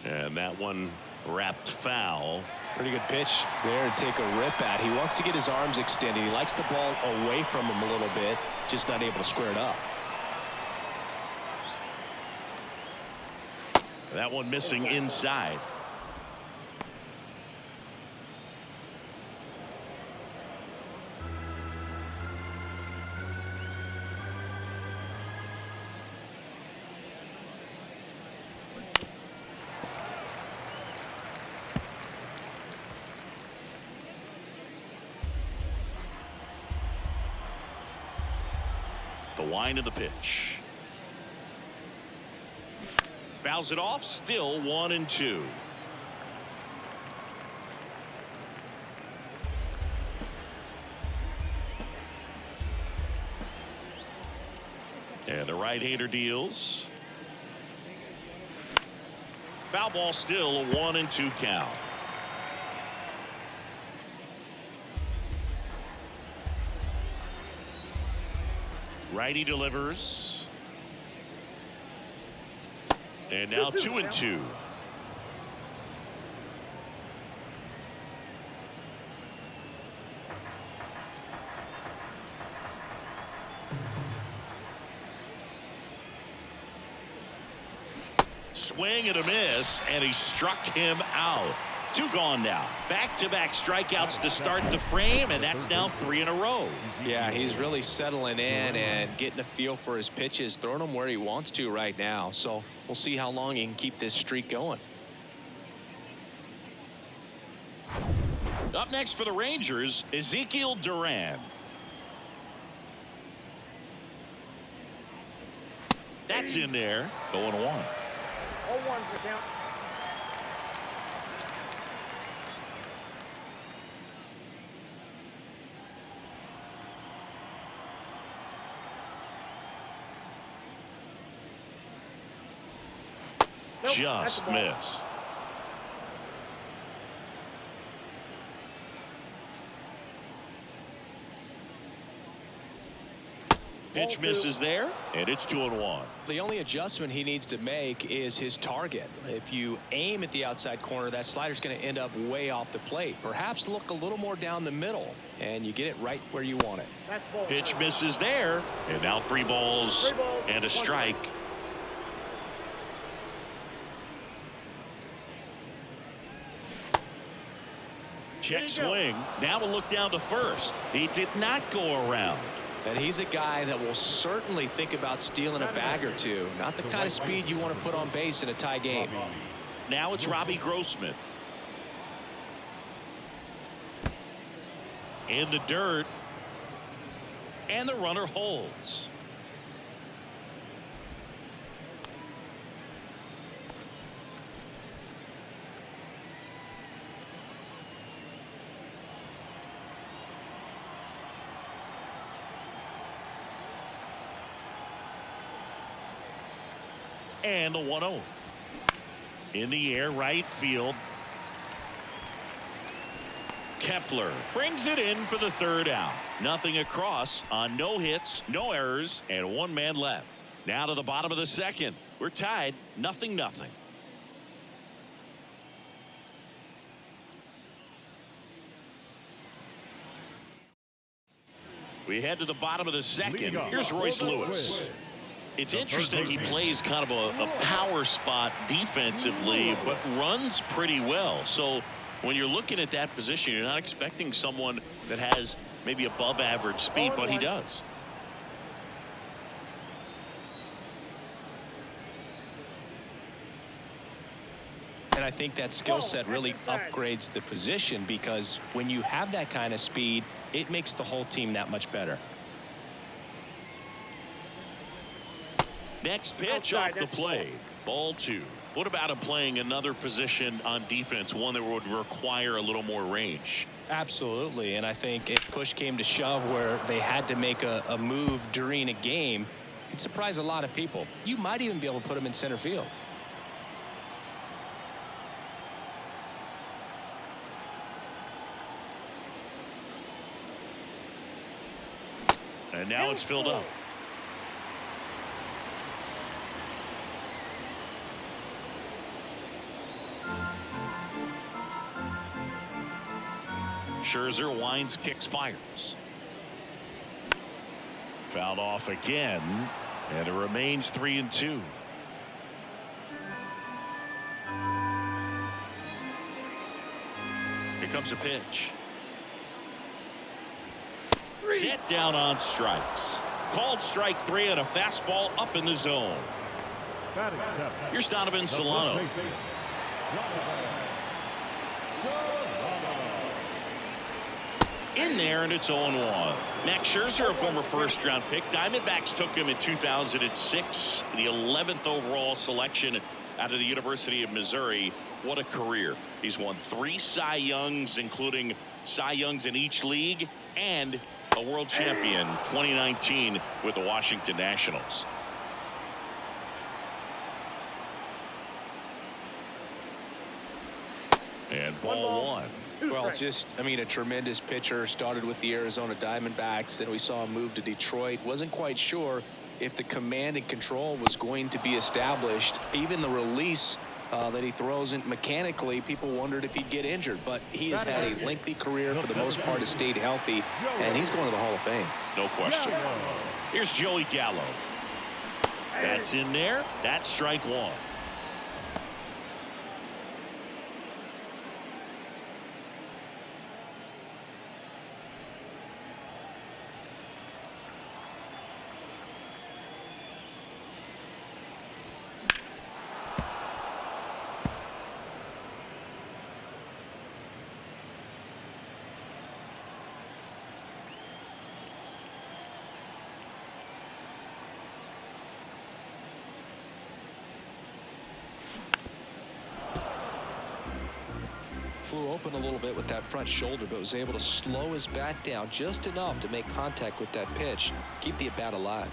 And that one wrapped foul. Pretty good pitch there to take a rip at. He wants to get his arms extended. He likes the ball away from him a little bit, just not able to square it up. That one missing inside. The wind of the pitch. Fouls it off. Still 1-2. And the right-hander deals. Foul ball, still a 1-2 count. Righty delivers. And now 2-2. Swing and a miss, and he struck him out. 2 gone now. Back-to-back strikeouts to start the frame, and that's now 3 in a row. Yeah, he's really settling in and getting a feel for his pitches, throwing them where he wants to right now. So we'll see how long he can keep this streak going. Up next for the Rangers, Ezekiel Duran. That's in there. 0-1. 0-1 for count. Just missed. Pitch misses there, and it's 2-1. The only adjustment he needs to make is his target. If you aim at the outside corner, that slider's going to end up way off the plate. Perhaps look a little more down the middle, and you get it right where you want it. Pitch misses there, and now 3 balls and a strike. Check swing. Now we'll look down to first. He did not go around. And he's a guy that will certainly think about stealing a bag or two. Not the kind of speed you want to put on base in a tie game. Now it's Robbie Grossman. In the dirt. And the runner holds. And the 1-0. In the air, right field. Kepler brings it in for the 3rd out. Nothing across on no hits, no errors, and 1 man left. Now to the bottom of the 2nd. We're tied 0-0. We head to the bottom of the 2nd. Here's Royce Lewis. It's interesting, he plays kind of a power spot defensively, but runs pretty well. So when you're looking at that position, you're not expecting someone that has maybe above average speed, but he does. And I think that skill set really upgrades the position, because when you have that kind of speed, it makes the whole team that much better. Next pitch off the plate. Ball 2. What about him playing another position on defense, one that would require a little more range? Absolutely. And I think if push came to shove where they had to make a move during a game, it'd surprise a lot of people. You might even be able to put him in center field. And now it's filled up. Scherzer winds, kicks, fires. Fouled off again, and it remains 3-2. Here comes a pitch. Set down on strikes. Called strike 3 on a fastball up in the zone. Here's Donovan Solano. In there, and it's 0-1. Max Scherzer, a former first-round pick. Diamondbacks took him in 2006, the 11th overall selection out of the University of Missouri. What a career. He's won 3 Cy Youngs, including Cy Youngs in each league, and a world champion 2019 with the Washington Nationals. And ball 1. Well, just, I mean, a tremendous pitcher. Started with the Arizona Diamondbacks. Then we saw him move to Detroit. Wasn't quite sure if the command and control was going to be established. Even the release that he throws in mechanically, people wondered if he'd get injured. But he has had a lengthy career. For the most part, has stayed healthy. And he's going to the Hall of Fame. No question. Here's Joey Gallo. That's in there. That's strike 1. Flew open a little bit with that front shoulder, but was able to slow his bat down just enough to make contact with that pitch, keep the at-bat alive.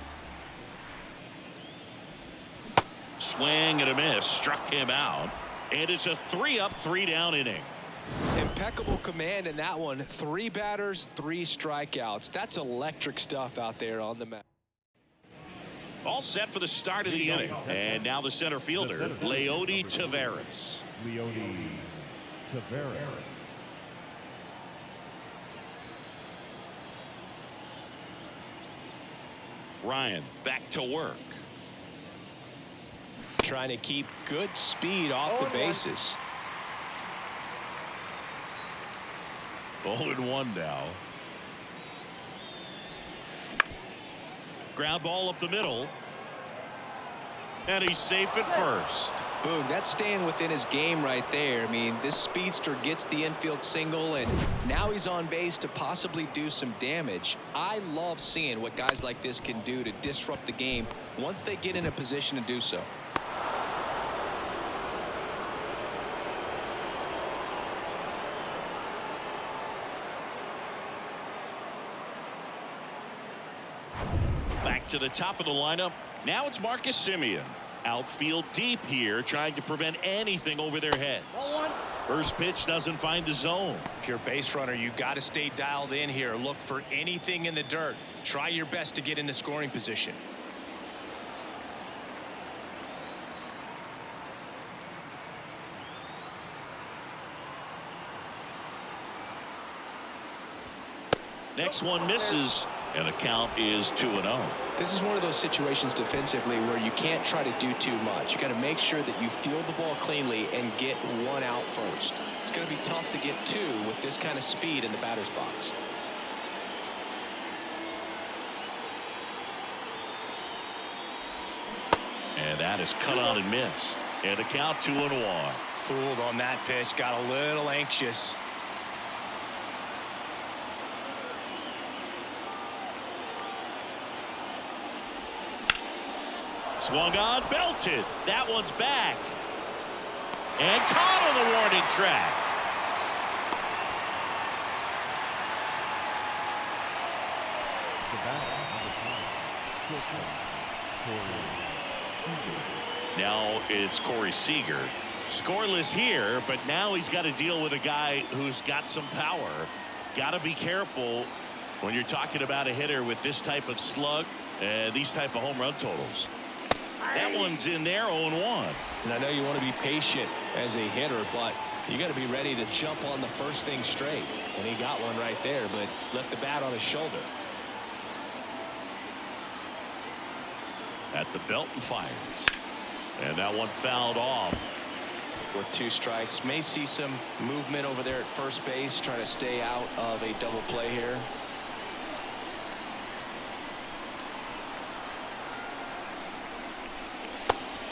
Swing and a miss, struck him out, and it's a 3-up, 3-down inning. Impeccable command in that one. 3 batters, 3 strikeouts. That's electric stuff out there on the mound. All set for the start of the inning, and now the center fielder, Leody Taveras. Ryan back to work. Trying to keep good speed off the bases. 0-1 now. Ground ball up the middle. And he's safe at first. Boom, that's staying within his game right there. I mean, this speedster gets the infield single, and now he's on base to possibly do some damage. I love seeing what guys like this can do to disrupt the game once they get in a position to do so. Back to the top of the lineup. Now it's Marcus Semien. Outfield deep here, trying to prevent anything over their heads. First pitch doesn't find the zone. If you're a base runner, you got to stay dialed in here. Look for anything in the dirt. Try your best to get into scoring position. Next one misses, and the count is 2-0. This is one of those situations defensively where you can't try to do too much. You got to make sure that you field the ball cleanly and get 1 out first. It's going to be tough to get 2 with this kind of speed in the batter's box. And that is cut out and missed. And the count 2-1. Fooled on that pitch, got a little anxious. Swung on, belted. That one's back. And caught on the warning track. Now it's Corey Seager. Scoreless here, but now he's got to deal with a guy who's got some power. Got to be careful when you're talking about a hitter with this type of slug and these type of home run totals. That one's in there, 0-1. And I know you want to be patient as a hitter, but You got to be ready to jump on the first thing straight. And he got one right there, but left the bat on his shoulder. At the belt and fires. And that one fouled off. With 2 strikes. May see some movement over there at first base, trying to stay out of a double play here.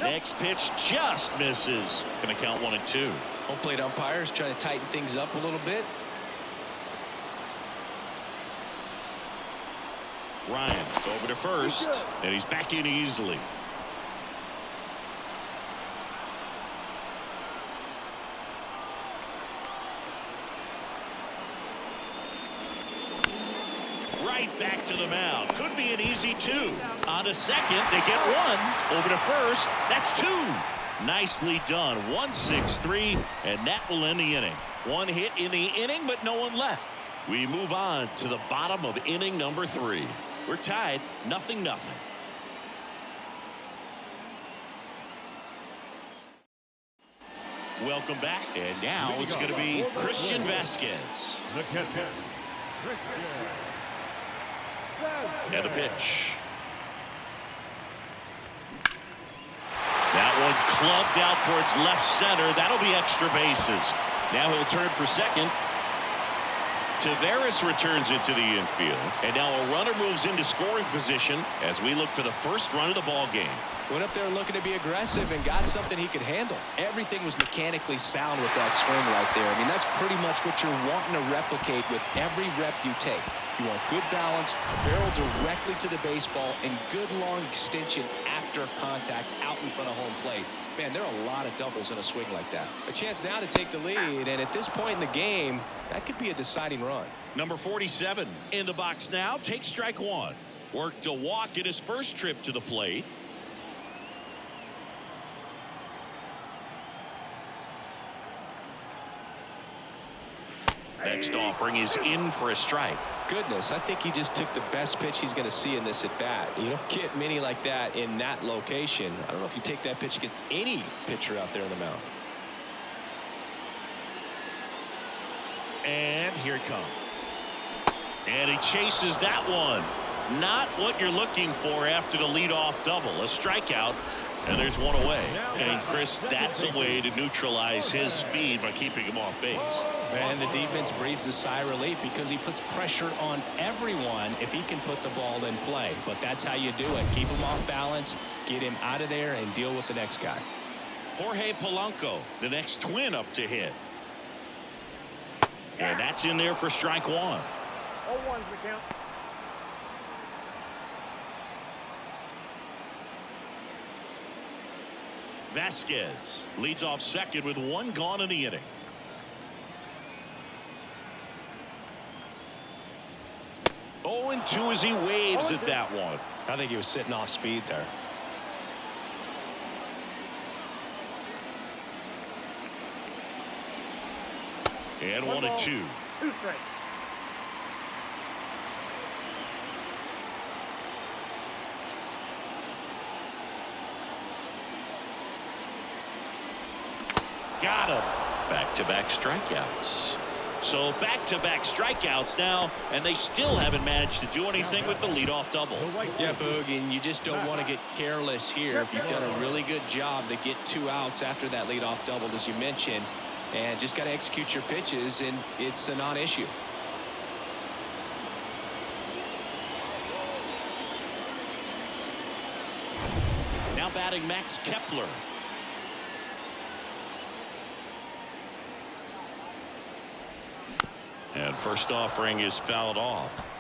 Next pitch just misses. Going to count 1-2. Home plate umpires trying to tighten things up a little bit. Ryan over to first, and he's back in easily. Right back to the mound. Could be an easy 2. On to second, they get 1. Over to first, that's 2. Nicely done. 1-6-3, and that will end the inning. 1 hit in the inning, but no one left. We move on to the bottom of inning number 3. We're tied 0-0. Welcome back, and now it's going to be Christian Vasquez. The catcher. And the pitch. That one clubbed out towards left center. That'll be extra bases. Now he'll turn for second. Taveras returns into the infield, and now a runner moves into scoring position as we look for the first run of the ball game. Went up there looking to be aggressive and got something he could handle. Everything was mechanically sound with that swing right there. I mean, that's pretty much what you're wanting to replicate with every rep you take. You want good balance, barrel directly to the baseball, and good long extension after contact out in front of home plate. Man, there are a lot of doubles in a swing like that. A chance now to take the lead, and at this point in the game, that could be a deciding run. Number 47 in the box now. Takes strike 1. Worked a walk in his first trip to the plate. Next offering is in for a strike. Goodness, I think he just took the best pitch he's going to see in this at bat. You don't get many like that in that location. I don't know if you take that pitch against any pitcher out there in the mound. And here it comes. And he chases that one. Not what you're looking for after the leadoff double. A strikeout. And there's one away. And Chris, that's a way to neutralize his speed by keeping him off base. And the defense breathes a sigh of relief because he puts pressure on everyone if he can put the ball in play. But that's how you do it. Keep him off balance, get him out of there, and deal with the next guy. Jorge Polanco, the next Twin up to hit. And that's in there for strike 1. 0-1's the count. Vasquez leads off second with 1 gone in the inning. Oh, and 2 as he waves at that one. I think he was sitting off speed there. And 1-2. 2 strikes. Got him. Back-to-back strikeouts. So back-to-back strikeouts now, and they still haven't managed to do anything with the leadoff double. Yeah, Boog, and you just don't want to get careless here. You've done a really good job to get 2 outs after that leadoff double, as you mentioned, and just got to execute your pitches, and it's a non-issue. Now batting Max Kepler. And first offering is fouled off.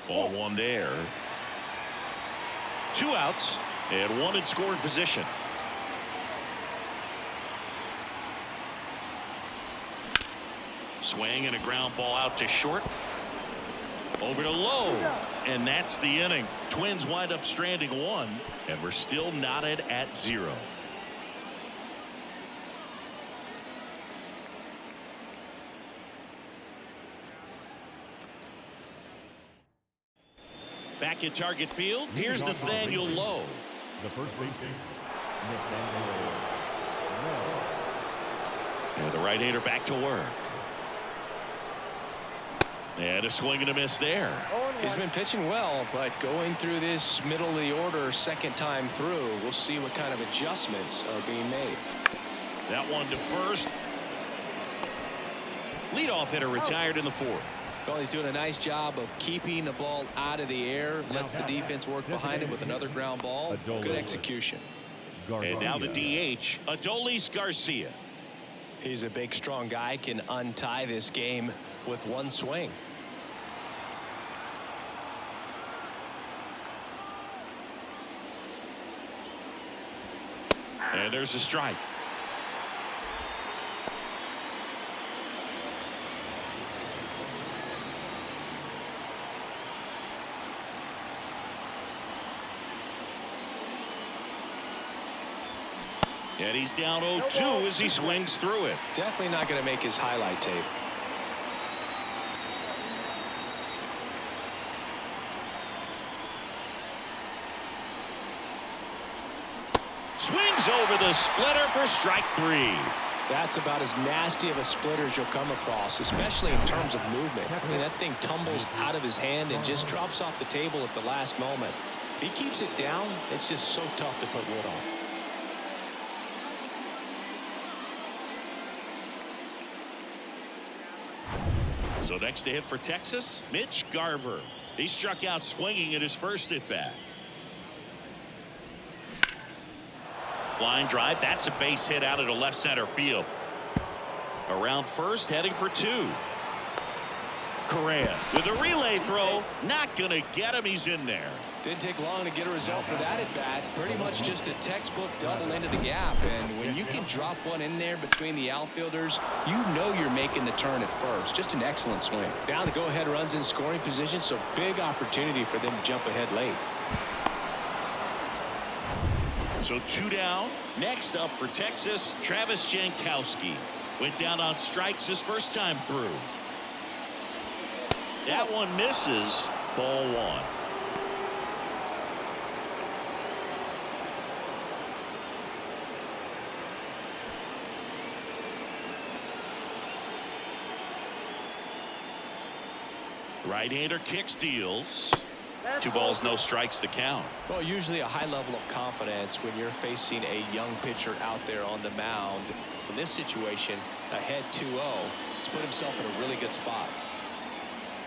Ball 1 there. 2 outs and 1 in scoring position. Swing and a ground ball out to short. Over to low. And that's the inning. Twins wind up stranding 1. And we're still knotted at 0. at target field. Here's Nathaniel Lowe. The first baseman, Nathaniel Lowe. And the right-hander back to work. And a swing and a miss there. He's been pitching well, but going through this middle of the order second time through, we'll see what kind of adjustments are being made. That one to first. Leadoff hitter retired in the fourth. Well, he's doing a nice job of keeping the ball out of the air. Lets the defense work behind him with another ground ball. Good execution. And now the DH, Adolis Garcia. He's a big, strong guy. Can untie this game with one swing. And there's a strike. And he's down 0-2 as he swings through it. Definitely not going to make his highlight tape. Swings over the splitter for strike 3. That's about as nasty of a splitter as you'll come across, especially in terms of movement. I mean, that thing tumbles out of his hand and just drops off the table at the last moment. If he keeps it down, it's just so tough to put wood on. So next to hit for Texas, Mitch Garver. He struck out swinging at his first at bat. Line drive. That's a base hit out into left center field. Around first, heading for 2. Correa with a relay throw. Not going to get him. He's in there. Didn't take long to get a result for that at bat. Pretty much just a textbook double into the gap. And when you can drop one in there between the outfielders, you know you're making the turn at first. Just an excellent swing. Now the go-ahead runs in scoring position, so big opportunity for them to jump ahead late. So 2 down. Next up for Texas, Travis Jankowski. Went down on strikes his first time through. That one misses. Ball 1. Right-hander kicks, deals. 2 balls, no strikes to count. Well, usually a high level of confidence when you're facing a young pitcher out there on the mound. In this situation, ahead 2-0, he's put himself in a really good spot.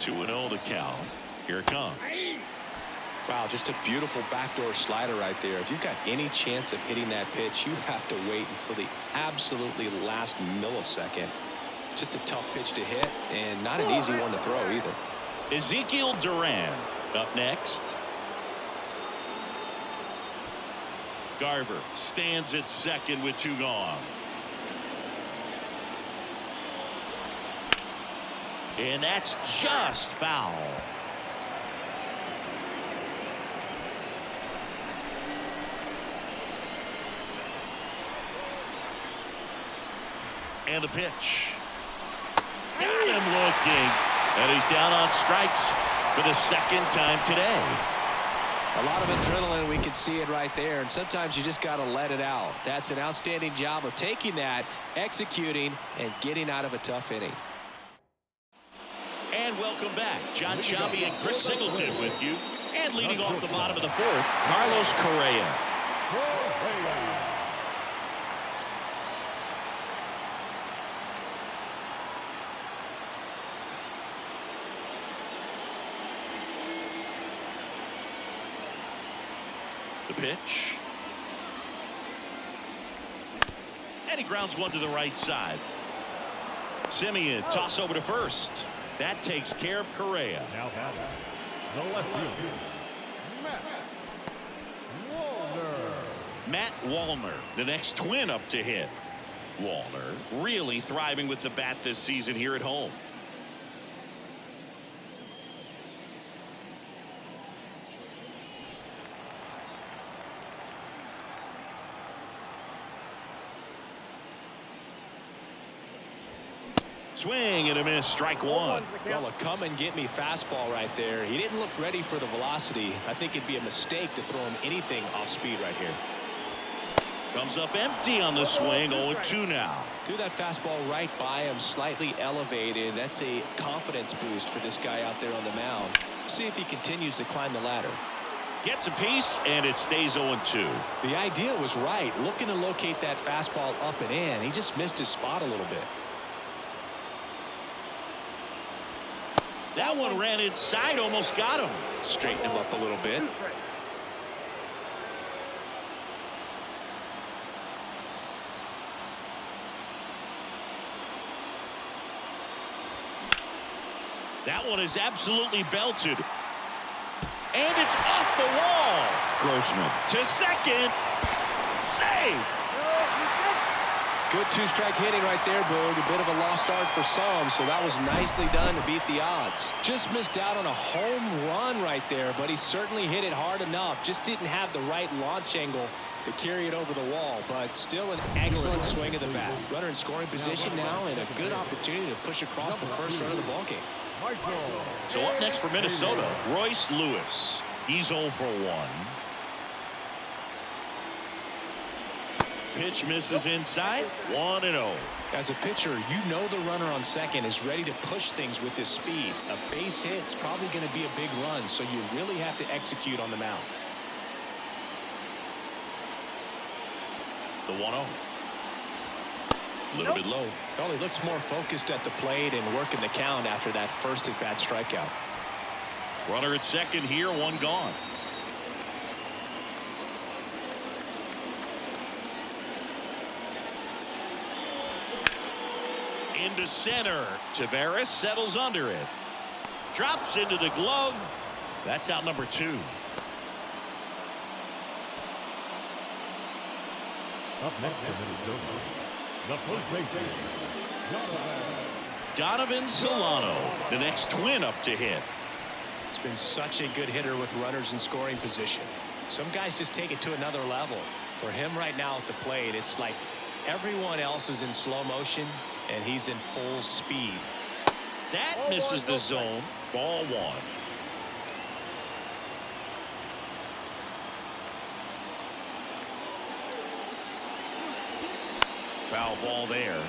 2-0 to count. Here it comes. Wow, just a beautiful backdoor slider right there. If you've got any chance of hitting that pitch, you have to wait until the absolutely last millisecond. Just a tough pitch to hit and not an easy one to throw either. Ezekiel Duran up next. Garver stands at second with 2 gone. And that's just foul. And the pitch. Got him looking. And he's down on strikes for the second time today. A lot of adrenaline, we can see it right there, and sometimes you just got to let it out. That's an outstanding job of taking that, executing, and getting out of a tough inning. And welcome back. John Sciambi and Chris Singleton with you. And leading off the bottom of the 4th, Carlos Correa. The pitch. And he grounds one to the right side. Simeon toss over to first. That takes care of Correa. Now batting the left fielder, Matt Wallner, the next twin up to hit. Wallner really thriving with the bat this season here at home. Swing and a miss, strike one. Well, a come and get me fastball right there. He didn't look ready for the velocity. I think it'd be a mistake to throw him anything off speed right here. Comes up empty on the swing. 0-2 now. Threw that fastball right by him, slightly elevated. That's a confidence boost for this guy out there on the mound. See if he continues to climb the ladder. Gets a piece, and it stays 0-2. The idea was right, looking to locate that fastball up and in. He just missed his spot a little bit. That one ran inside, almost got him. Straighten him up a little bit. That one is absolutely belted. And it's off the wall. Grossman to second. Save. Good two-strike hitting right there, Boog. A bit of a lost start for some, so that was nicely done to beat the odds. Just missed out on a home run right there, but he certainly hit it hard enough. Just didn't have the right launch angle to carry it over the wall, but still an excellent swing of the bat. Runner in scoring position now, and a good opportunity to push across the first run of the ballgame. So up next for Minnesota, Royce Lewis. He's 0 for 1. Pitch misses inside. 1-0. As a pitcher, you know the runner on second is ready to push things with his speed. A base hit's probably going to be a big run, so you really have to execute on the mound. The 1-0. A little bit low. Well, he looks more focused at the plate and working the count after that first at-bat strikeout. Runner at second here, one gone. Into center. Tavares settles under it. Drops into the glove. That's out number 2. Up next for Minnesota, the first baseman, Donovan Solano, the next twin up to hit. He's been such a good hitter with runners in scoring position. Some guys just take it to another level. For him right now at the plate, it's like everyone else is in slow motion and he's in full speed. That misses the zone. Ball 1. Foul ball there.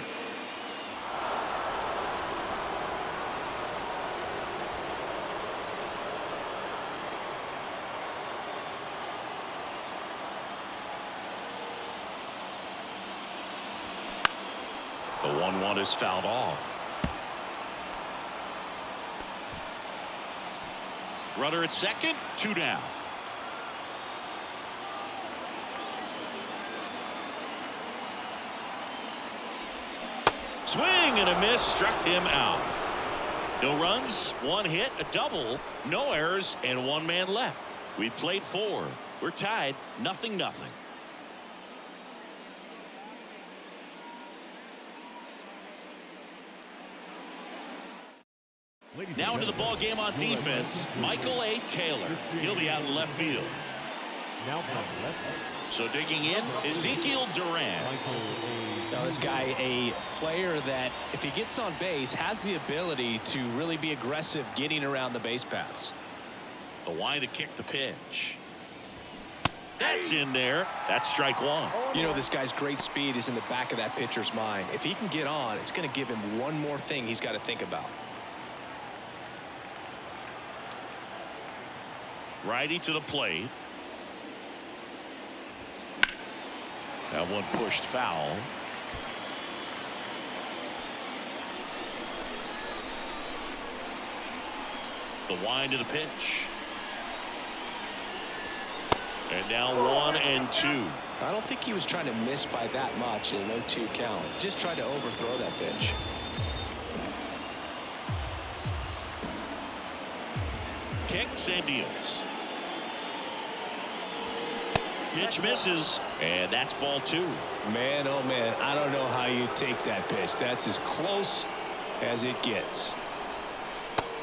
The 1-1 is fouled off. Runner at second, 2 down. Swing and a miss, struck him out. No runs, 1 hit, a double, no errors, and 1 man left. We played 4. We're tied, 0-0. Now into the ball game on defense, Michael A. Taylor. He'll be out in left field. now from left. So digging in, Ezekiel Duran. Now this guy, a player that if he gets on base has the ability to really be aggressive getting around the base paths. The line to kick the pitch. That's in there. That's strike 1. You know, this guy's great speed is in the back of that pitcher's mind. If he can get on, it's going to give him one more thing he's got to think about. Righty to the plate. That one pushed foul. The wind to the pitch. And now 1-2. I don't think he was trying to miss by that much in a 0-2 count. Just tried to overthrow that pitch. Kicks and deals. Pitch misses, and that's ball 2. Man, oh man, I don't know how you take that pitch. That's as close as it gets.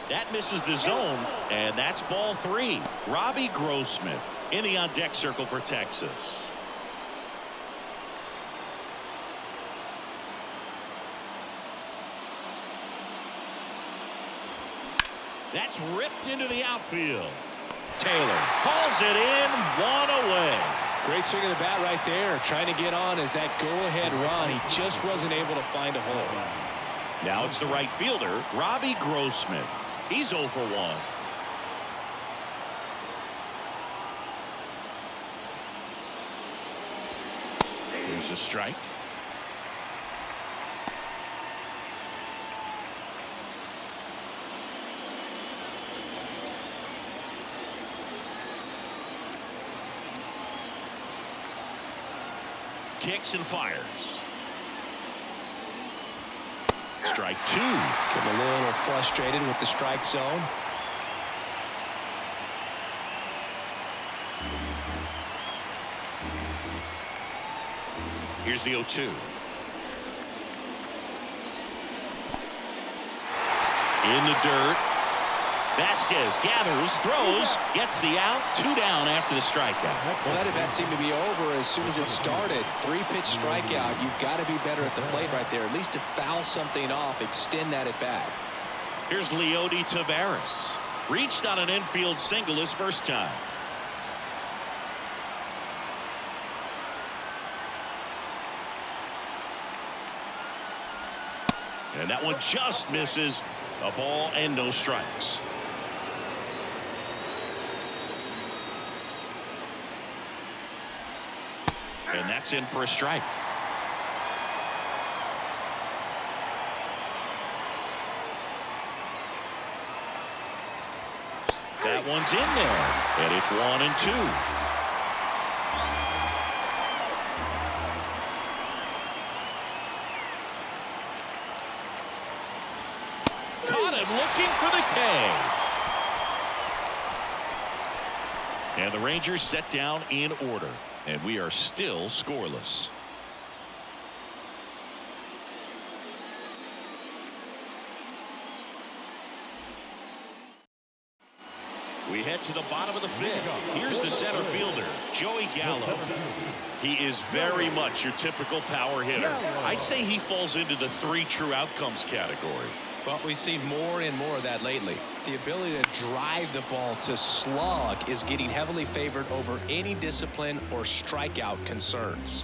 That misses the zone, and that's ball 3. Robbie Grossman in the on-deck circle for Texas. That's ripped into the outfield. Taylor hauls it in, one away. Great swing of the bat right there, trying to get on as that go-ahead run. He just wasn't able to find a hole. Now it's the right fielder, Robbie Grossman. He's 0 for 1. Here's a strike. Kicks and fires. Strike 2. Getting a little frustrated with the strike zone. Here's the 0-2. In the dirt. Vasquez gathers, throws, gets the out. 2 down after the strikeout. Well, that at-bat seemed to be over as soon as it started. 3-pitch strikeout. You've got to be better at the plate right there, at least to foul something off, extend that at-bat. Here's Leody Taveras. Reached on an infield single his first time. And that one just misses. A ball and no strikes. And that's in for a strike. That one's in there. And it's 1-2. Looking for the K. And the Rangers set down in order. And we are still scoreless. We head to the bottom of the 5th. Here's the center fielder, Joey Gallo. He is very much your typical power hitter. I'd say he falls into the 3 true outcomes category. Well, we've seen more and more of that lately. The ability to drive the ball to slug is getting heavily favored over any discipline or strikeout concerns.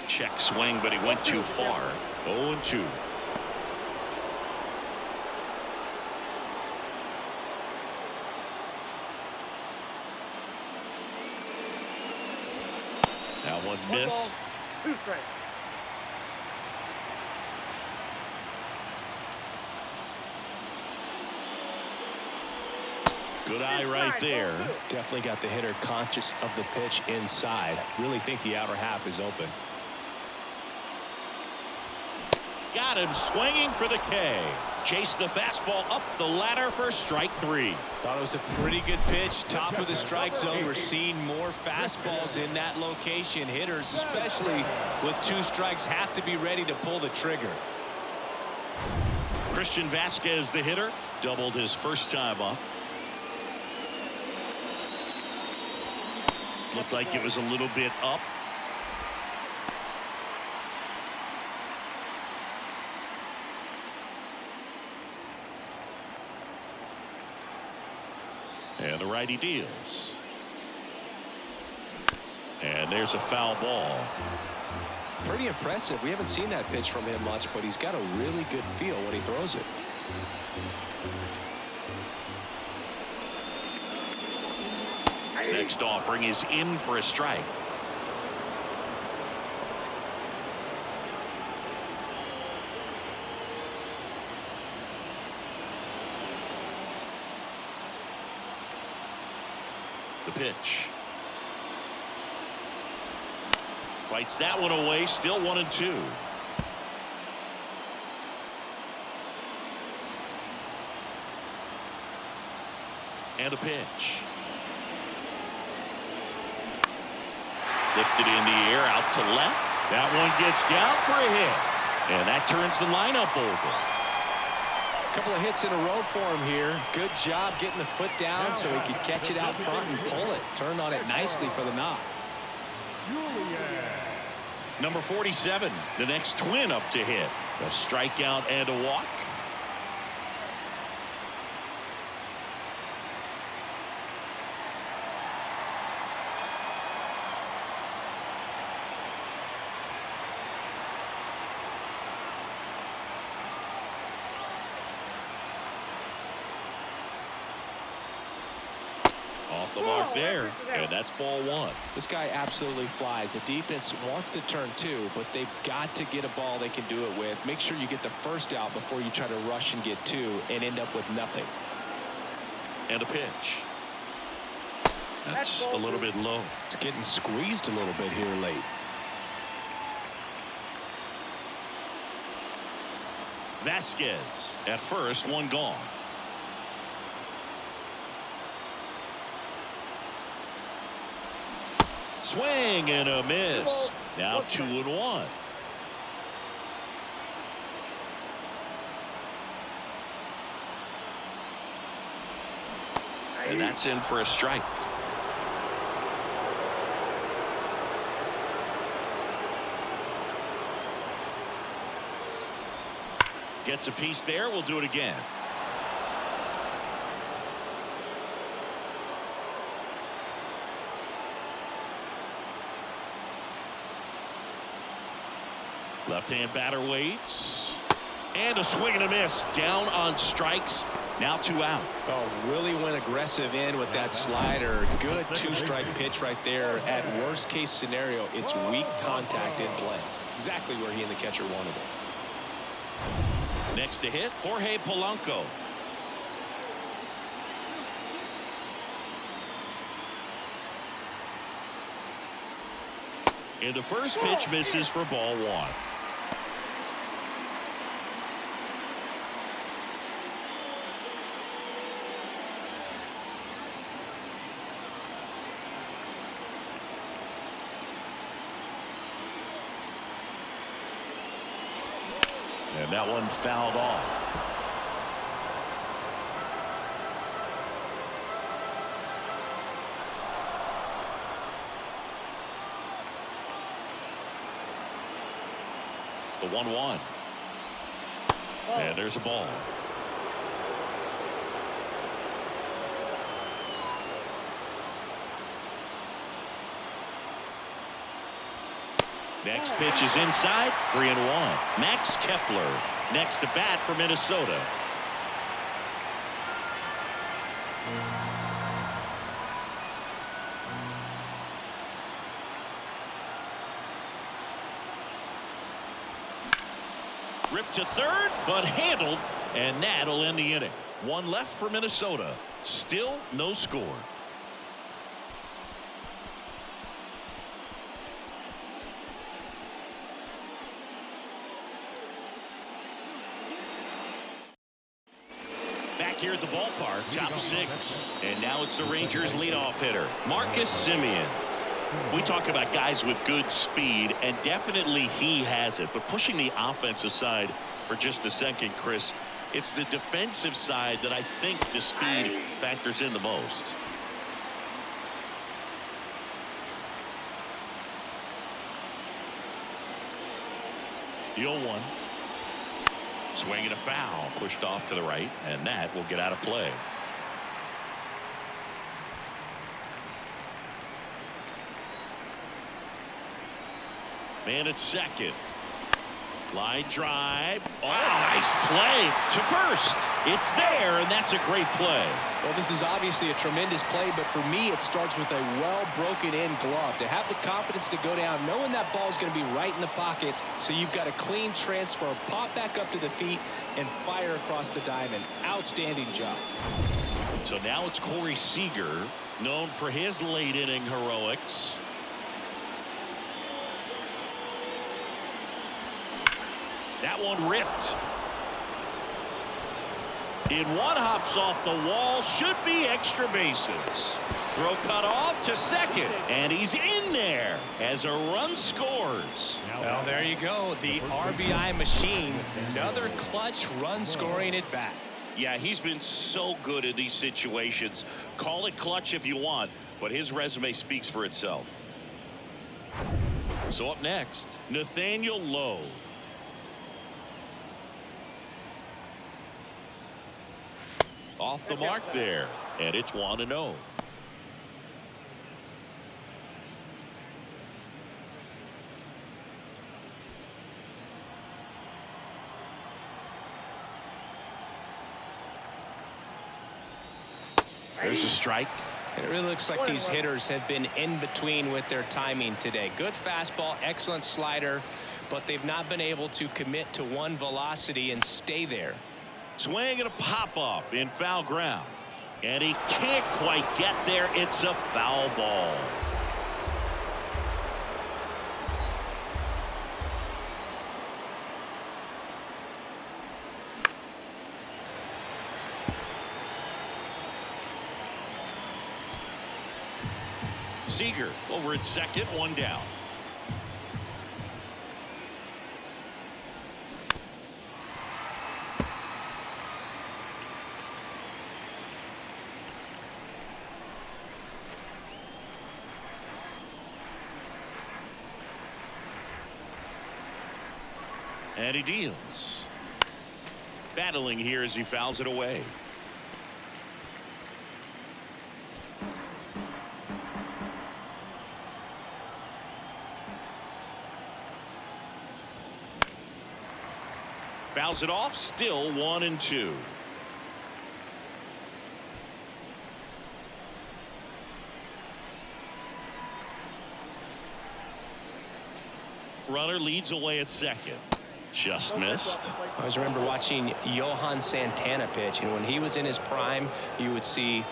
Check swing, but he went too far. 0-2. That one missed. 2 strikes. Good eye right there. Definitely got the hitter conscious of the pitch inside. Really think the outer half is open. Got him swinging for the K. Chase the fastball up the ladder for strike 3. Thought it was a pretty good pitch. Top of the strike zone. We're seeing more fastballs in that location. Hitters, especially with 2 strikes, have to be ready to pull the trigger. Christian Vasquez, the hitter, doubled his first time up. Looked like it was a little bit up. And the righty deals. And there's a foul ball. Pretty impressive. We haven't seen that pitch from him much, but he's got a really good feel when he throws it. Next offering is in for a strike. The pitch. Fights that one away. Still 1-2. And a pitch. Lifted in the air out to left. That one gets down for a hit. And that turns the lineup over. A couple of hits in a row for him here. Good job getting the foot down so he could catch it out front and pull it. Turned on it nicely for the knock. Number 47, the next twin up to hit. A strikeout and a walk. Off the mark there, and that's ball one. This guy absolutely flies. The defense wants to turn two, but they've got to get a ball they can do it with. Make sure you get the first out before you try to rush and get two and end up with nothing. And a pitch. That's a little bit low. It's getting squeezed a little bit here late. Vasquez at first, one gone. Swing and a miss. Now 2-1. And that's in for a strike. Gets a piece there. We'll do it again. Left-hand batter waits. And a swing and a miss. Down on strikes. Now 2 out. Oh, really went aggressive in with that slider. Good two-strike pitch right there. At worst case scenario, it's weak contact in play. Exactly where he and the catcher wanted it. Next to hit, Jorge Polanco. And the first pitch misses for ball one. And that one fouled off. The 1-1. And there's a ball. Next pitch is inside. 3-1. Max Kepler next to bat for Minnesota. Ripped to third, but handled, and that'll end the inning. One left for Minnesota. Still no score. Back here at the ballpark, top 6. And now it's the Rangers leadoff hitter, Marcus Semien. We talk about guys with good speed, and definitely he has it. But pushing the offense aside for just a second, Chris, it's the defensive side that I think the speed factors in the most. The 0-1. Swing and a foul, pushed off to the right, and that will get out of play. Man at second. Line drive. Oh, nice play to first. It's there, and that's a great play. Well, this is obviously a tremendous play, but for me, it starts with a well broken in glove. To have the confidence to go down, knowing that ball is going to be right in the pocket, so you've got a clean transfer, pop back up to the feet, and fire across the diamond. Outstanding job. So now it's Corey Seager, known for his late inning heroics. That one ripped. In one, hops off the wall, should be extra bases. Throw cut off to second, and he's in there as a run scores. Well, there you go, the RBI machine. Another clutch run scoring at bat. Yeah, he's been so good in these situations. Call it clutch if you want, but his resume speaks for itself. So up next, Nathaniel Lowe. Off the mark there, and it's 1-0. There's a strike. And it really looks like these hitters have been in between with their timing today. Good fastball, excellent slider, but they've not been able to commit to one velocity and stay there. Swing and a pop-up in foul ground. And he can't quite get there. It's a foul ball. Seager over at second, one down. And he deals. Battling here as he fouls it away. Fouls it off, still 1-2. Runner leads away at second. Just missed. I always remember watching Johan Santana pitch, and when he was in his prime, you would see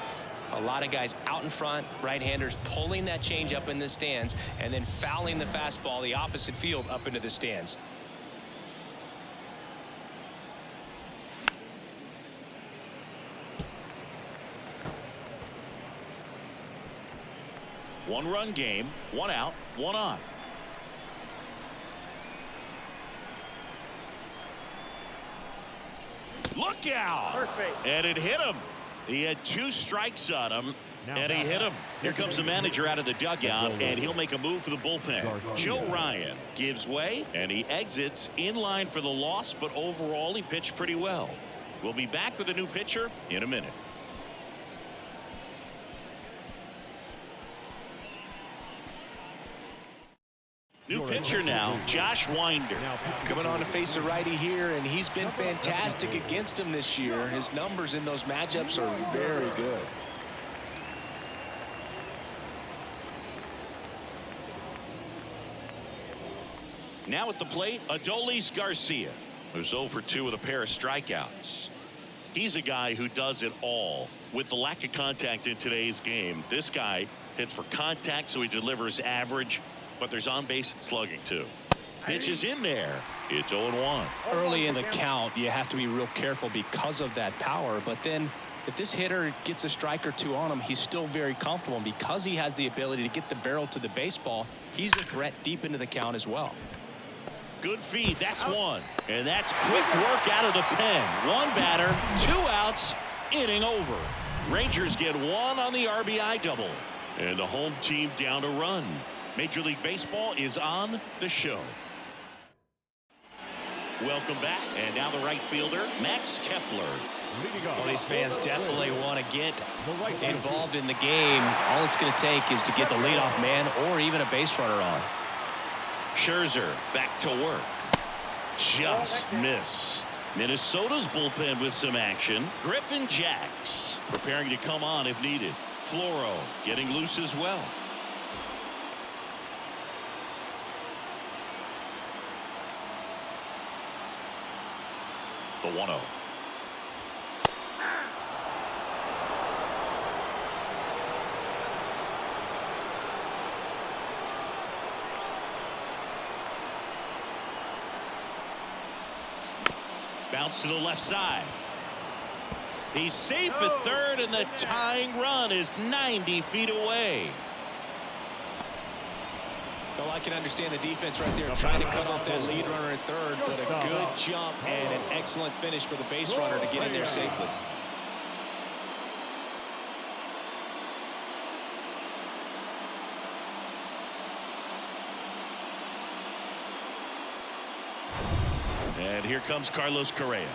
a lot of guys out in front, right-handers pulling that change up in the stands and then fouling the fastball the opposite field up into the stands. One-run game, one out, one on. Look out! Perfect. And it hit him. He had 2 strikes on him, and he hit him. Here comes the manager out of the dugout, and he'll make a move for the bullpen. Joe Ryan gives way, and he exits in line for the loss, but overall he pitched pretty well. We'll be back with a new pitcher in a minute. New pitcher now, Josh Winder. Coming on to face a righty here, and he's been fantastic against him this year. His numbers in those matchups are very good. Now at the plate, Adolis Garcia, who's 0 for 2 with a pair of strikeouts. He's a guy who does it all. With the lack of contact in today's game, this guy hits for contact, so he delivers average, but there's on base and slugging too. Pitch is in there. It's 0-1. Early in the count, you have to be real careful because of that power, but then if this hitter gets a strike or 2 on him, he's still very comfortable, and because he has the ability to get the barrel to the baseball, he's a threat deep into the count as well. Good feed. That's 1. And that's quick work out of the pen. 1 batter, 2 outs, inning over. Rangers get 1 on the RBI double. And the home team down a run. Major League Baseball is on the show. Welcome back. And now the right fielder, Max Kepler. Well, these fans definitely want to get involved in the game. All it's going to take is to get the leadoff man or even a base runner on. Scherzer back to work. Just missed. Minnesota's bullpen with some action. Griffin Jacks preparing to come on if needed. Floro getting loose as well. The 1-0. Bounce to the left side. He's safe at third, and the tying run is 90 feet away. Well, I can understand the defense right there trying to cut off that lead runner at third, but a good jump and an excellent finish for the base runner to get in there safely. And here comes Carlos Correa.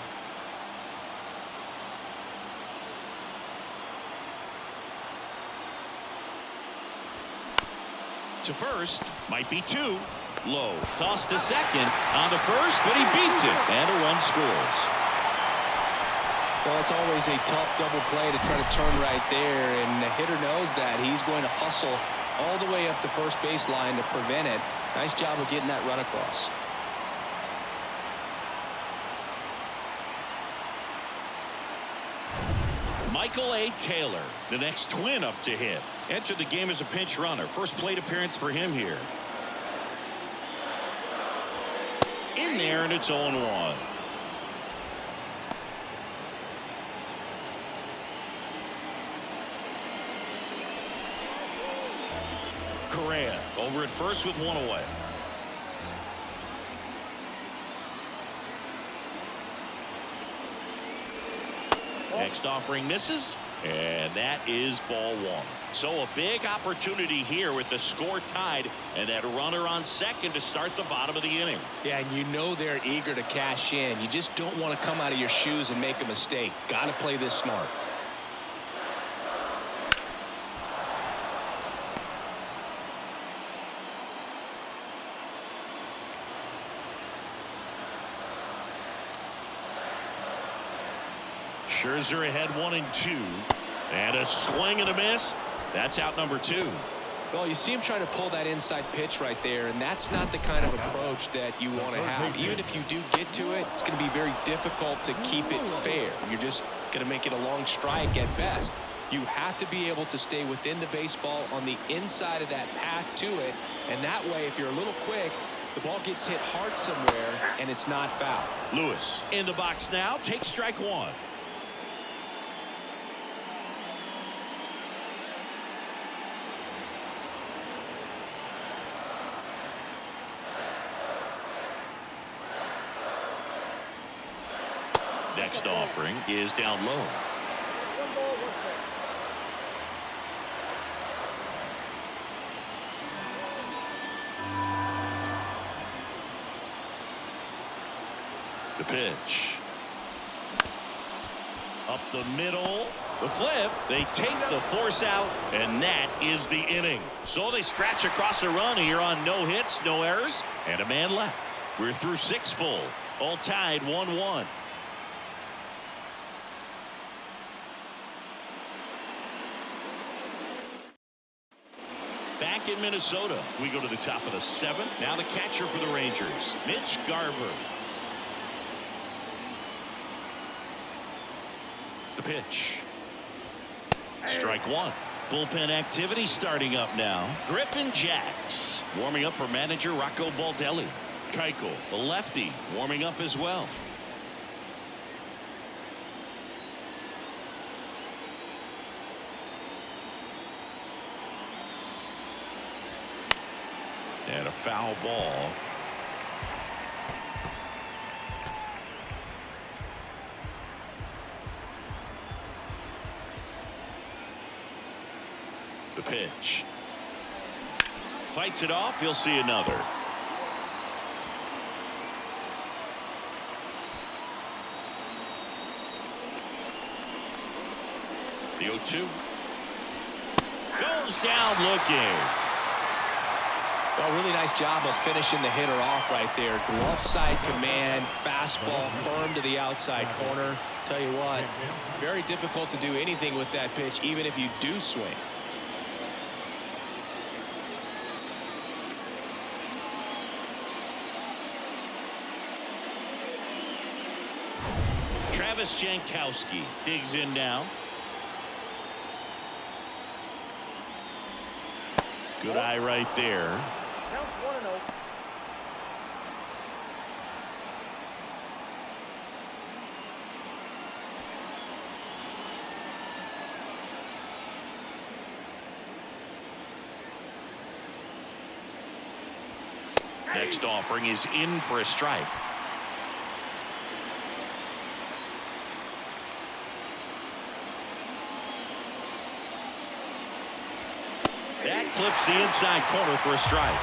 To first, might be two. Low. Toss to second. On to first, but he beats it. And a run scores. Well, it's always a tough double play to try to turn right there, and the hitter knows that. He's going to hustle all the way up the first baseline to prevent it. Nice job of getting that run across. Michael A. Taylor, the next twin up to hit. Entered the game as a pinch runner. First plate appearance for him here. In there, and it's 0-1. Correa over at first with one away. Next offering misses, and that is ball one. So a big opportunity here with the score tied and that runner on second to start the bottom of the inning. Yeah, and you know they're eager to cash in. You just don't want to come out of your shoes and make a mistake. Got to play this smart. Scherzer ahead 1-2, and a swing and a miss. That's out number two. Well, you see him trying to pull that inside pitch right there, and that's not the kind of approach that you want to have. Even if you do get to it, it's going to be very difficult to keep it fair. You're just going to make it a long strike at best. You have to be able to stay within the baseball on the inside of that path to it, and that way, if you're a little quick, the ball gets hit hard somewhere, and it's not foul. Lewis in the box now, takes strike one. Next offering is down low. 1 ball, 1 strike. The pitch. Up the middle. The flip. They take the force out, and that is the inning. So they scratch across a run here on no hits, no errors, and a man left. We're through 6 full. All tied 1-1. Back in Minnesota, we go to the top of the 7th. Now the catcher for the Rangers, Mitch Garver. The pitch. Strike one. Bullpen activity starting up now. Griffin Jacks warming up for manager Rocco Baldelli. Keuchel, the lefty, warming up as well. And a foul ball. The pitch. Fights it off. He'll see another. The 0-2. Goes down looking. Well, really nice job of finishing the hitter off right there. Glove side command, fastball firm to the outside corner. Tell you what, very difficult to do anything with that pitch, even if you do swing. Travis Jankowski digs in now. Good eye right there. Count 1-0. Next offering is in for a strike. That clips the inside corner for a strike.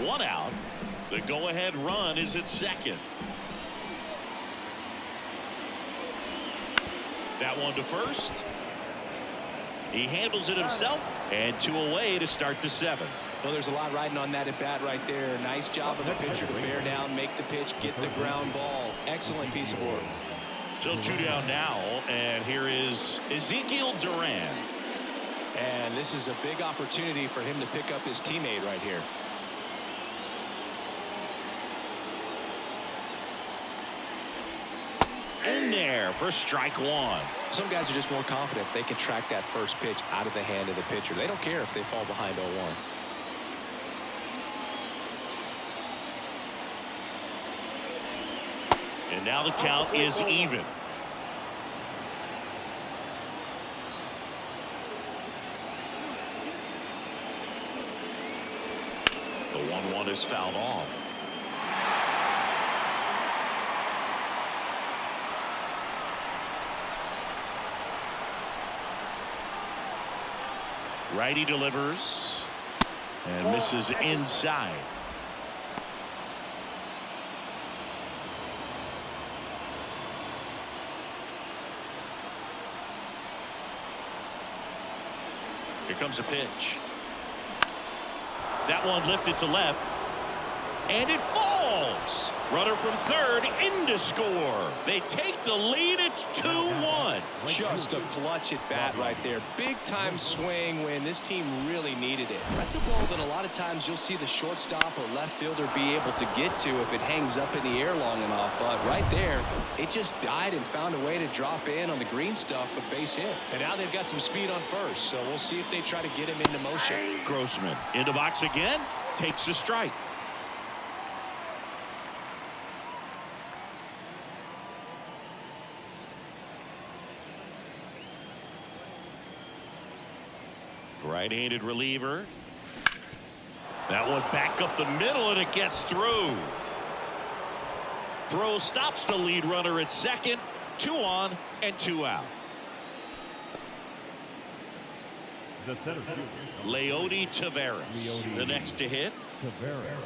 One out. The go-ahead run is at second. That one to first. He handles it himself, and 2 away to start the 7th. Well, there's a lot riding on that at bat right there. Nice job of the pitcher to bear down, make the pitch, get the ground ball. Excellent piece of work. So 2 down now, and here is Ezekiel Duran. And this is a big opportunity for him to pick up his teammate right here. In there for strike 1. Some guys are just more confident they can track that first pitch out of the hand of the pitcher. They don't care if they fall behind 0-1. And now the count is even. The 1-1 is fouled off. Righty delivers and misses inside. Here comes a pitch. That one lifted to left, and it falls. Runner from third in to score. They take the lead. It's 2-1. Just a clutch at bat right there. Big time swing when this team really needed it. That's a ball that a lot of times you'll see the shortstop or left fielder be able to get to if it hangs up in the air long enough. But right there, it just died and found a way to drop in on the green stuff for base hit. And now they've got some speed on first, so we'll see if they try to get him into motion. Grossman into box again, takes a strike. Right-handed reliever. That one back up the middle, and it gets through. Throw stops the lead runner at second. 2 on and 2 out. The center fielder, Leody Taveras, the next to hit. Taveras.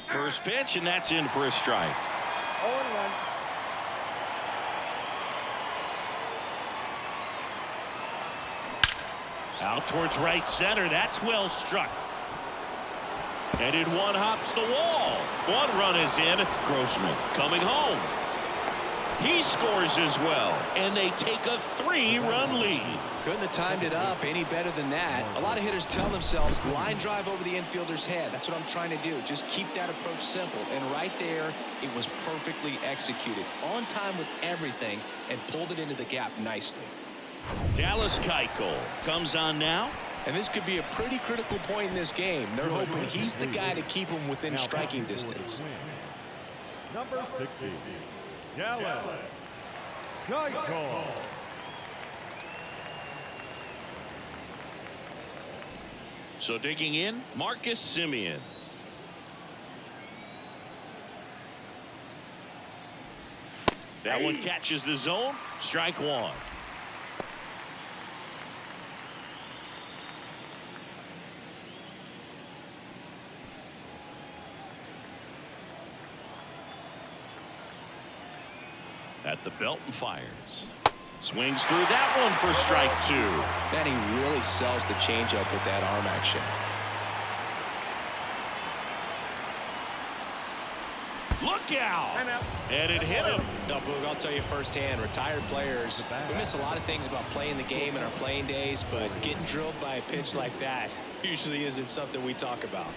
First pitch, and that's in for a strike. 0-1. Out towards right center. That's well struck. And in one hops the wall. 1 run is in. Grossman coming home. He scores as well, and they take a 3-run lead. Couldn't have timed it up any better than that. A lot of hitters tell themselves line drive over the infielder's head. That's what I'm trying to do. Just keep that approach simple. And right there, it was perfectly executed. On time with everything and pulled it into the gap nicely. Dallas Keuchel comes on now. And this could be a pretty critical point in this game. They're hoping he's the guy to keep them within striking distance. Number 60, Dallas Keuchel. So digging in, Marcus Semien. That one catches the zone. Strike 1. At the belt and fires. Swings through that one for strike 2. Man, he really sells the changeup with that arm action. Look out! And it hit him. No, Boog, I'll tell you firsthand, retired players, we miss a lot of things about playing the game in our playing days, but getting drilled by a pitch like that usually isn't something we talk about.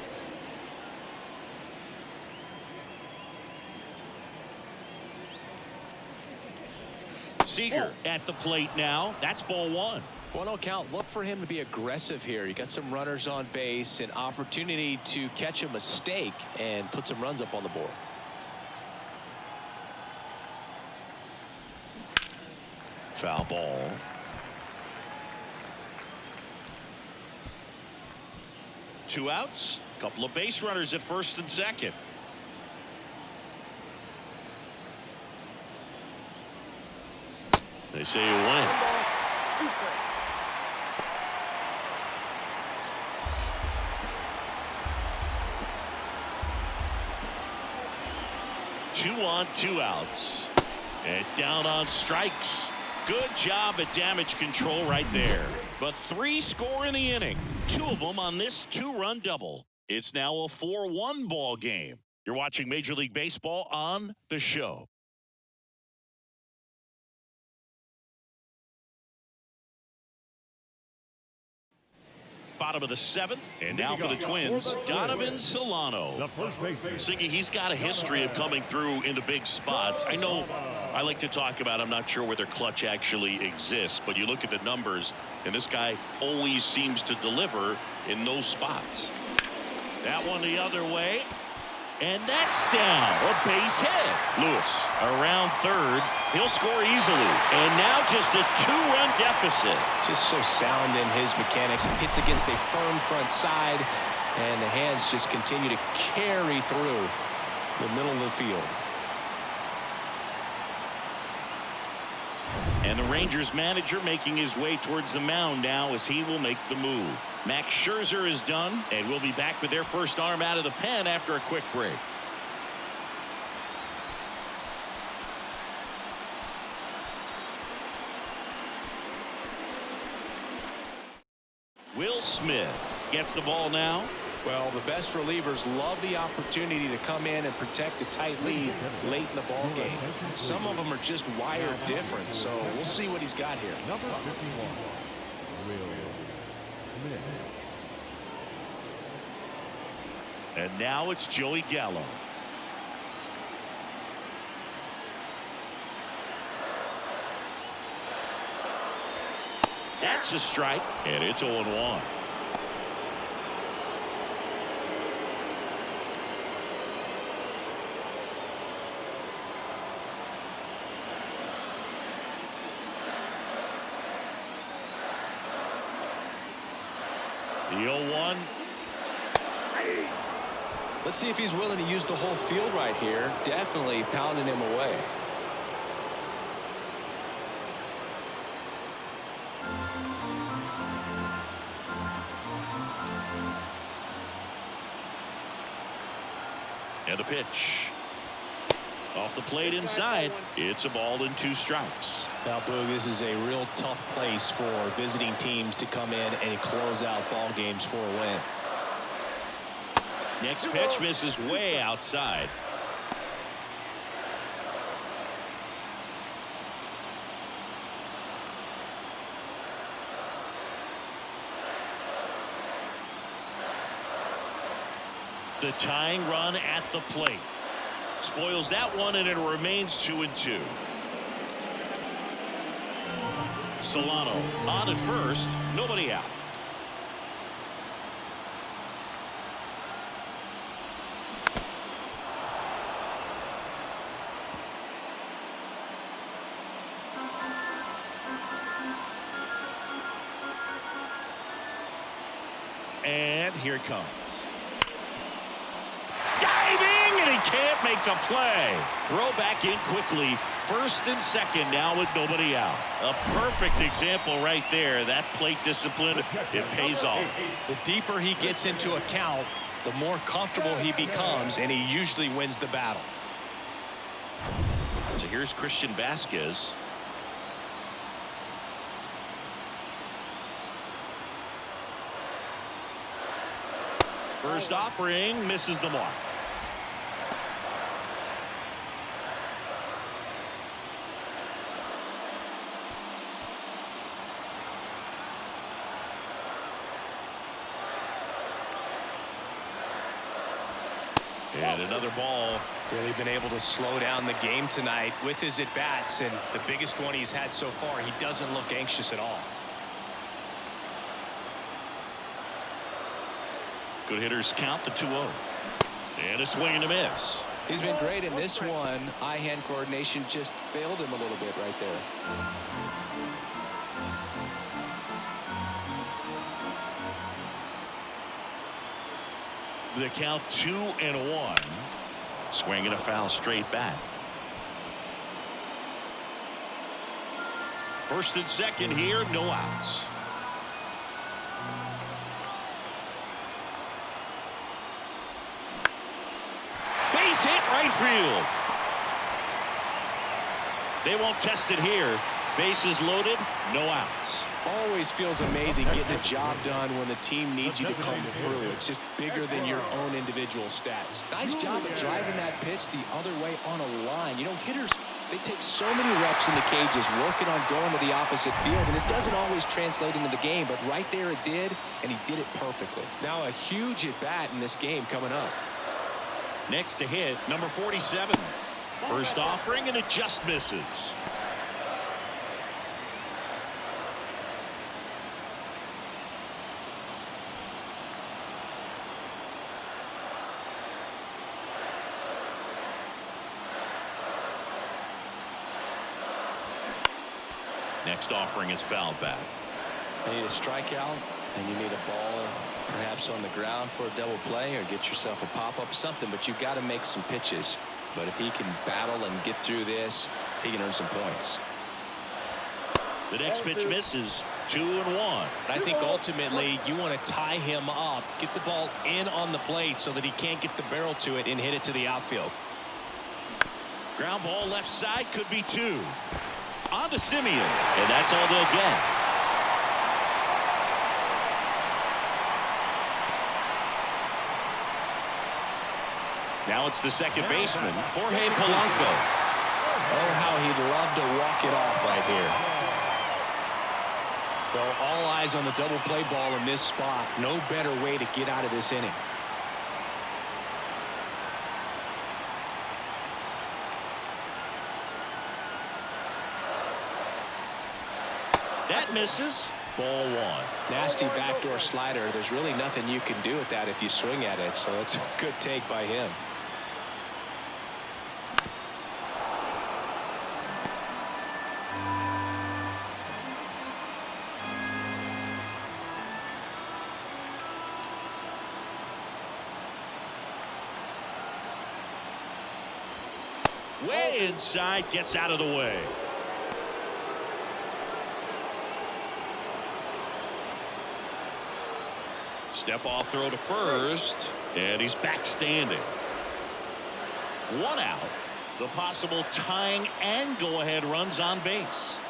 Seager at the plate now. That's ball 1. 1-0 count. Look for him to be aggressive here. You got some runners on base, an opportunity to catch a mistake and put some runs up on the board. Foul ball. 2 outs. Couple of base runners at first and second. They say you win. 2 on, 2 outs. And down on strikes. Good job at damage control right there. But 3 score in the inning. 2 of them on this 2-run double. It's now a 4-1 ball game. You're watching Major League Baseball on The Show. Bottom of the 7th, and now for the Twins, Donovan Solano. The first baseman. Siggy, he's got a history of coming through into big spots. I know I like to talk about, I'm not sure whether clutch actually exists, but you look at the numbers, and this guy always seems to deliver in those spots. That one the other way, and that's down. A base hit. Lewis around third. He'll score easily. And now just a 2-run deficit. Just so sound in his mechanics. Hits against a firm front side, and the hands just continue to carry through the middle of the field. And the Rangers manager making his way towards the mound now as he will make the move. Max Scherzer is done, and we'll be back with their first arm out of the pen after a quick break. Will Smith gets the ball now. Well, the best relievers love the opportunity to come in and protect a tight lead late in the ball game. Some of them are just wired different, so we'll see what he's got here. Number 51, Will Smith. And now it's Joey Gallo. That's a strike, and it's 0-1. The 0-1. Let's see if he's willing to use the whole field right here. Definitely pounding him away. And a pitch. Off the plate inside. It's a ball and 2 strikes. Now, Boog, this is a real tough place for visiting teams to come in and close out ball games for a win. Next pitch misses way outside. The tying run at the plate. Spoils that one, and it remains 2-2. Solano on at first. Nobody out. And here it comes. Diving, and he can't make the play. Throw back in quickly. First and second now with nobody out. A perfect example right there. That plate discipline, it pays off. The deeper he gets into a count, the more comfortable he becomes, and he usually wins the battle. So here's Christian Vasquez. First offering misses the mark. And another ball. Really been able to slow down the game tonight with his at-bats, and the biggest one he's had so far, he doesn't look anxious at all. Good hitters count the 2-0. And a swing and a miss. He's been great in this one. Eye-hand coordination just failed him a little bit right there. The count 2-1. Swinging a foul straight back. First and second here, no outs. Base hit right field. They won't test it here. Bases loaded, no outs. Always feels amazing getting a job done when the team needs you to come through. It's just bigger than your own individual stats. Nice job of driving that pitch the other way on a line. You know, hitters, they take so many reps in the cages working on going to the opposite field, and it doesn't always translate into the game, but right there it did, and he did it perfectly. Now a huge at-bat in this game coming up. Next to hit, number 47. First offering, and it just misses. Next offering is fouled back. You need a strikeout, and you need a ball perhaps on the ground for a double play, or get yourself a pop-up, something, but you've got to make some pitches. But if he can battle and get through this, he can earn some points. The next pitch misses. 2-1. I think ultimately you want to tie him up, get the ball in on the plate so that he can't get the barrel to it and hit it to the outfield. Ground ball left side, could be 2. On to Simeon, and that's all they'll get. Now it's the second baseman, Jorge Polanco. Oh, how he'd love to walk it off right here. Well, all eyes on the double play ball in this spot. No better way to get out of this inning. That misses. Ball 1. Nasty backdoor slider. There's really nothing you can do with that if you swing at it, so it's a good take by him. Way inside, gets out of the way. Step off throw to first, and he's back standing. 1 out. The possible tying and go-ahead runs on base.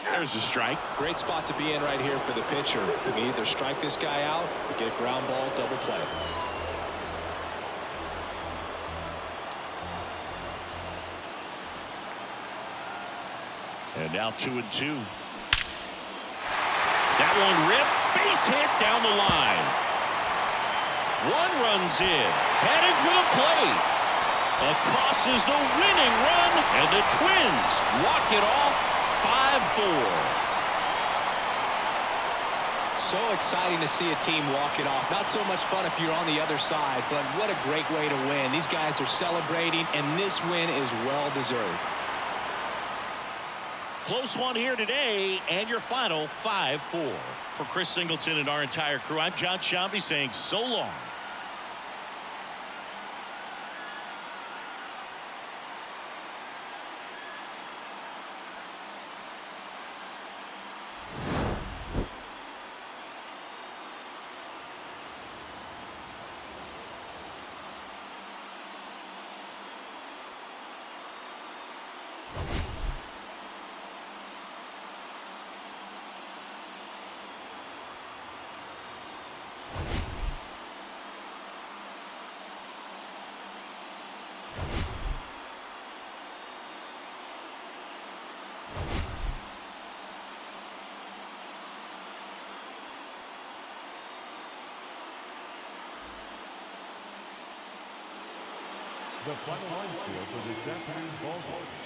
There's a strike. Great spot to be in right here for the pitcher. You can either strike this guy out or get a ground ball double play. And now 2-2. That one ripped, base hit down the line. 1 runs in, headed for the plate. Across is the winning run, and the Twins walk it off 5-4. So exciting to see a team walk it off. Not so much fun if you're on the other side, but what a great way to win. These guys are celebrating, and this win is well deserved. Close one here today, and your final 5-4. For Chris Singleton and our entire crew, I'm John Shambi saying so long. The final line score for this afternoon's ball game.